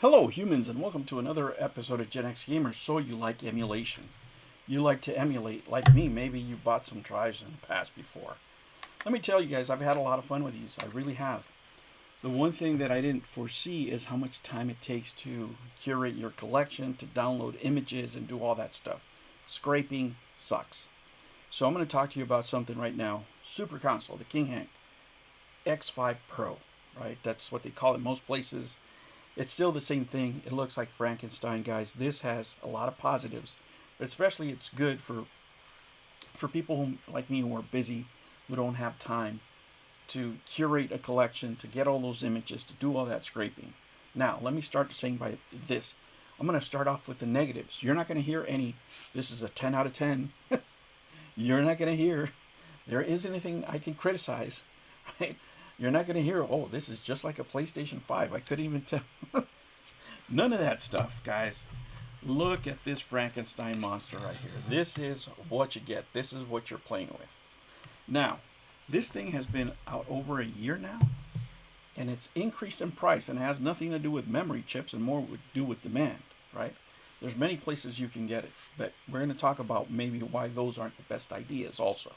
Hello, humans, and welcome to another episode of Gen X Gamers. So you like emulation. You like to emulate, like me. Maybe you bought some drives in the past before. Let me tell you guys, I've had a lot of fun with these. I really have. The one thing that I didn't foresee is how much time it takes to curate your collection, to download images, and do all that stuff. Scraping sucks. So I'm going to talk to you about something right now. Super console, the Kinhank X5 Pro, right? That's what they call it most places. It's still the same thing. It looks like Frankenstein, guys. This has a lot of positives, but especially it's good for people like me who are busy, who don't have time to curate a collection, to get all those images, to do all that scraping. Now, let me start saying by this. I'm going to start off with the negatives. You're not going to hear any, this is a 10 out of 10. You're not going to hear, there is anything I can criticize, right? You're not going to hear, oh, this is just like a PlayStation 5. I couldn't even tell. None of that stuff, guys. Look at this Frankenstein monster right here. This is what you get. This is what you're playing with. Now, this thing has been out over a year now, and it's increased in price, and it has nothing to do with memory chips and more to do with demand, right? There's many places you can get it, but we're going to talk about maybe why those aren't the best ideas also.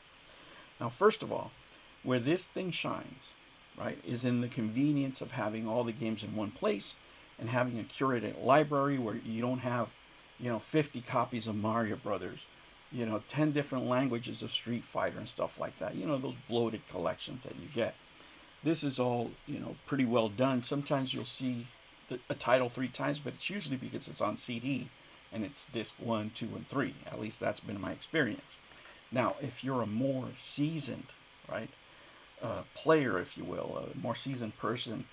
Now, first of all, where this thing shines, right, is in the convenience of having all the games in one place and having a curated library where you don't have, 50 copies of Mario Brothers, 10 different languages of Street Fighter and stuff like that. Those bloated collections that you get. This is all, pretty well done. Sometimes you'll see a title 3 times, but it's usually because it's on CD and it's disc 1, 2, and 3. At least that's been my experience. Now, if you're a more seasoned, right, player, if you will, a more seasoned person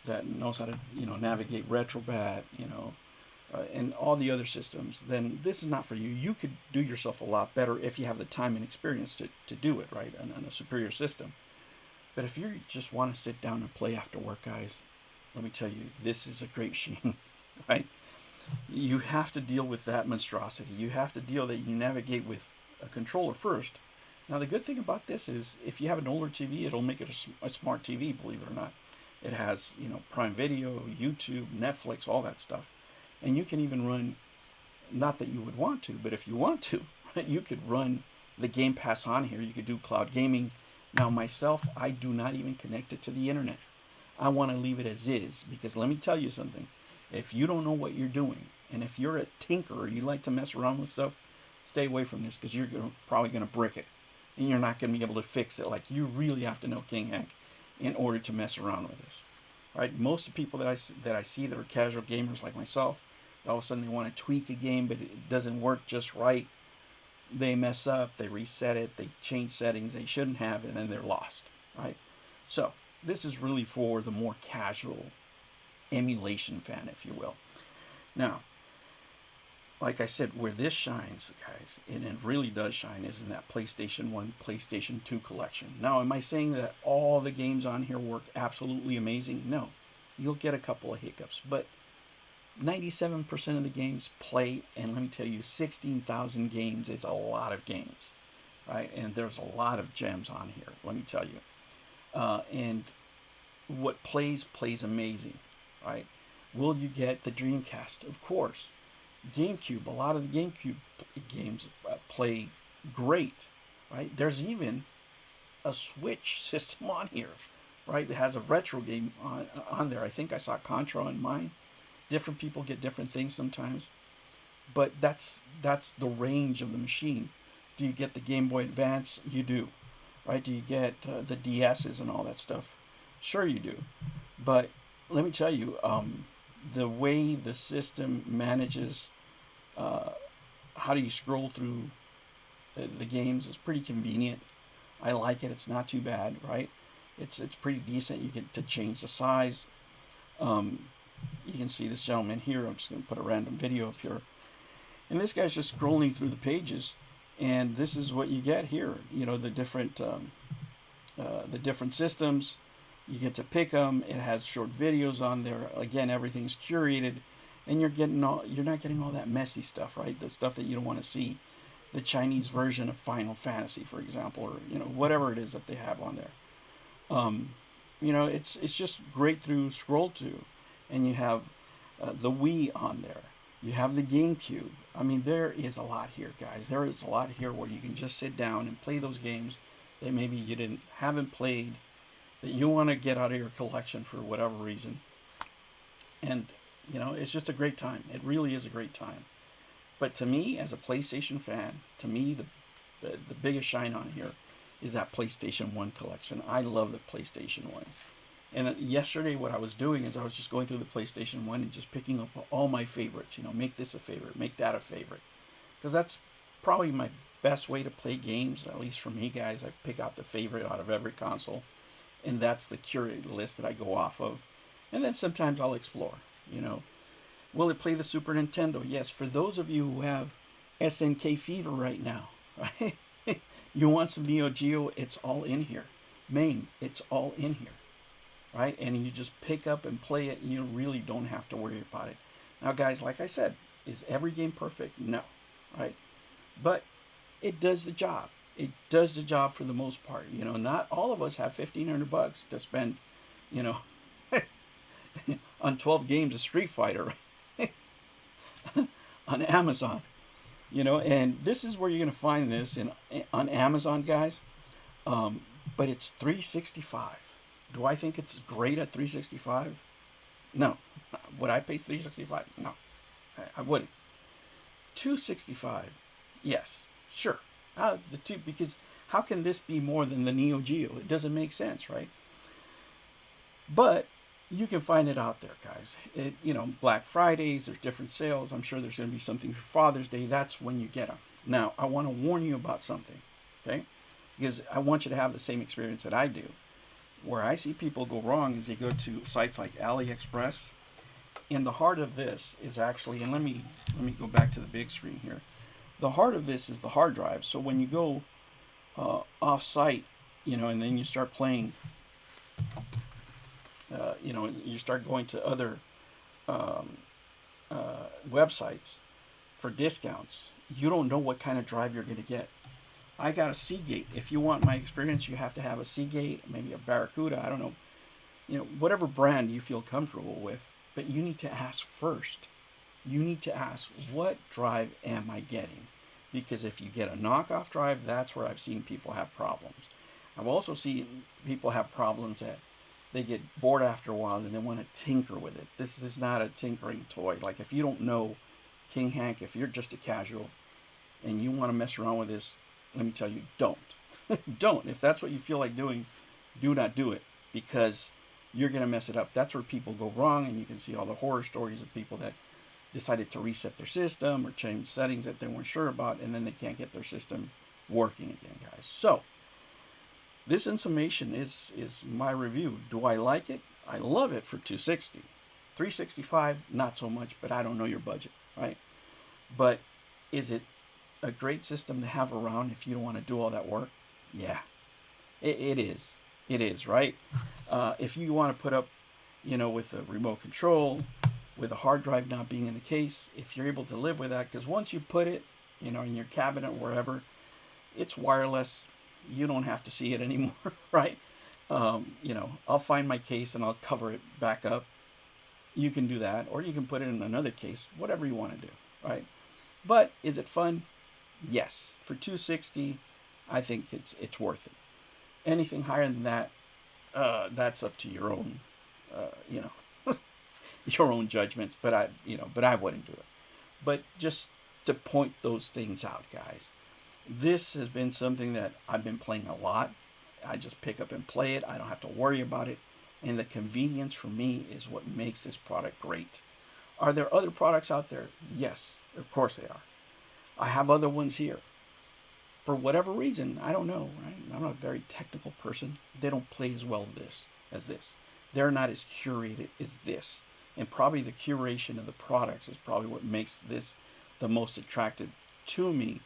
that knows how to, navigate Retrobat, and all the other systems, then this is not for you. You could do yourself a lot better if you have the time and experience to do it, right, on a superior system. But if you just want to sit down and play after work, guys, let me tell you, this is a great machine, right? You have to deal with that monstrosity. You have to deal that you navigate with a controller first. Now, the good thing about this is if you have an older TV, it'll make it a smart TV, believe it or not. It has, Prime Video, YouTube, Netflix, all that stuff. And you can even run, not that you would want to, but if you want to, you could run the Game Pass on here. You could do cloud gaming. Now, myself, I do not even connect it to the internet. I want to leave it as is because let me tell you something. If you don't know what you're doing, and if you're a tinker or you like to mess around with stuff, stay away from this because you're probably going to brick it. And you're not going to be able to fix it. Like, you really have to know Kinhank in order to mess around with this. Right? Most of the people that I see that are casual gamers like myself, all of a sudden they want to tweak a game, but it doesn't work just right. They mess up, they reset it, they change settings they shouldn't have, and then they're lost. Right? So, this is really for the more casual emulation fan, if you will. Now, like I said, where this shines, guys, and it really does shine, is in that PlayStation 1, PlayStation 2 collection. Now, am I saying that all the games on here work absolutely amazing? No. You'll get a couple of hiccups, but 97% of the games play, and let me tell you, 16,000 games is a lot of games, right? And there's a lot of gems on here, let me tell you. And what plays amazing, right? Will you get the Dreamcast? Of course. GameCube, a lot of the GameCube games play great, right? There's even a Switch system on here, right? It has a retro game on there. I think I saw Contra on mine. Different people get different things sometimes, but that's the range of the machine. Do you get the Game Boy Advance? You do, right? Do you get the DSs and all that stuff? Sure you do, but let me tell you, the way the system manages how do you scroll through the games is pretty convenient. I like it. It's not too bad, right? It's pretty decent. You get to change the size. You can see this gentleman here. I'm just going to put a random video up here. And this guy's just scrolling through the pages, and this is what you get here. The different systems. You get to pick them. It has short videos on there. Again, everything's curated, and you're not getting all that messy stuff, right? The stuff that you don't want to see. The Chinese version of Final Fantasy, for example, or whatever it is that they have on there. It's just great through scroll to, and you have the Wii on there. You have the GameCube. I mean, there is a lot here, guys. There is a lot here where you can just sit down and play those games that maybe you haven't played, that you want to get out of your collection for whatever reason. And it's just a great time. It really is a great time. But to me, as a PlayStation fan, to me the biggest shine on here is that PlayStation 1 collection. I love the PlayStation 1. And yesterday, what I was doing is I was just going through the PlayStation 1 and just picking up all my favorites. Make this a favorite, make that a favorite. Because that's probably my best way to play games, at least for me, guys. I pick out the favorite out of every console. And that's the curated list that I go off of. And then sometimes I'll explore, Will it play the Super Nintendo? Yes. For those of you who have SNK fever right now, right? You want some Neo Geo, it's all in here. MAME, it's all in here. Right? And you just pick up and play it, and you really don't have to worry about it. Now, guys, like I said, is every game perfect? No. Right? But it does the job. It does the job for the most part. Not all of us have $1,500 to spend, on 12 games of Street Fighter on Amazon. And this is where you're going to find this on Amazon, guys. But it's $365. Do I think it's great at $365? No. Would I pay $365? No, I wouldn't. $265? Yes, sure. Because how can this be more than the Neo Geo? It doesn't make sense, right? But you can find it out there, guys. Black Fridays, there's different sales. I'm sure there's going to be something for Father's Day. That's when you get them. Now, I want to warn you about something, okay? Because I want you to have the same experience that I do. Where I see people go wrong is they go to sites like AliExpress. And the heart of this is actually, and let me go back to the big screen here. The heart of this is the hard drive. So when you go off-site, and then you start playing, you start going to other websites for discounts, you don't know what kind of drive you're going to get. I got a Seagate. If you want my experience, you have to have a Seagate, maybe a Barracuda, I don't know. Whatever brand you feel comfortable with, but you need to ask first. You need to ask, what drive am I getting? Because if you get a knockoff drive, that's where I've seen people have problems. I've also seen people have problems that they get bored after a while and they want to tinker with it. This is not a tinkering toy. Like, if you don't know Kinhank, if you're just a casual and you want to mess around with this, let me tell you, don't. Don't. If that's what you feel like doing, do not do it, because you're going to mess it up. That's where people go wrong, and you can see all the horror stories of people that decided to reset their system or change settings that they weren't sure about, and then they can't get their system working again, guys. So, this in summation is my review. Do I like it? I love it for $260. $365, not so much, but I don't know your budget, right? But is it a great system to have around if you don't want to do all that work? Yeah, it is. It is, right? If you want to put up, with a remote control, with a hard drive not being in the case, if you're able to live with that, because once you put it, in your cabinet, wherever, it's wireless. You don't have to see it anymore, right? I'll find my case and I'll cover it back up. You can do that, or you can put it in another case, whatever you want to do, right? But is it fun? Yes. For $260, I think it's worth it. Anything higher than that, that's up to your own, your own judgments. But I wouldn't do it. But just to point those things out, guys. This has been something that I've been playing a lot. I just pick up and play it. I don't have to worry about it. And the convenience for me is what makes this product great. Are there other products out there? Yes, of course they are. I have other ones here. For whatever reason, I don't know, right? I'm not a very technical person. They don't play as well as this. They're not as curated as this. And probably the curation of the products is probably what makes this the most attractive to me,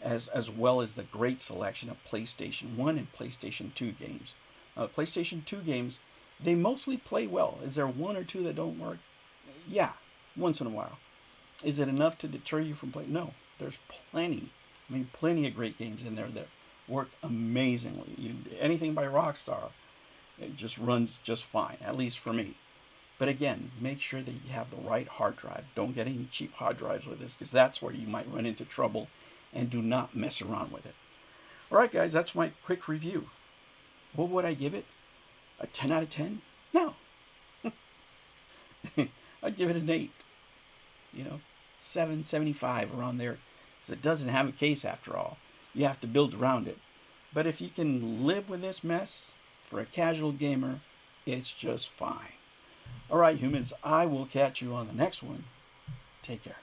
as well as the great selection of PlayStation 1 and PlayStation 2 games. PlayStation 2 games, they mostly play well. Is there one or two that don't work? Yeah, once in a while. Is it enough to deter you from playing? No, there's plenty. Plenty of great games in there that work amazingly. Anything by Rockstar, it just runs just fine, at least for me. But again, make sure that you have the right hard drive. Don't get any cheap hard drives with this, because that's where you might run into trouble, and do not mess around with it. All right, guys, that's my quick review. What would I give it? A 10 out of 10? No. I'd give it an 8. 7.75 around there, because it doesn't have a case after all. You have to build around it. But if you can live with this mess, for a casual gamer, it's just fine. All right, humans, I will catch you on the next one. Take care.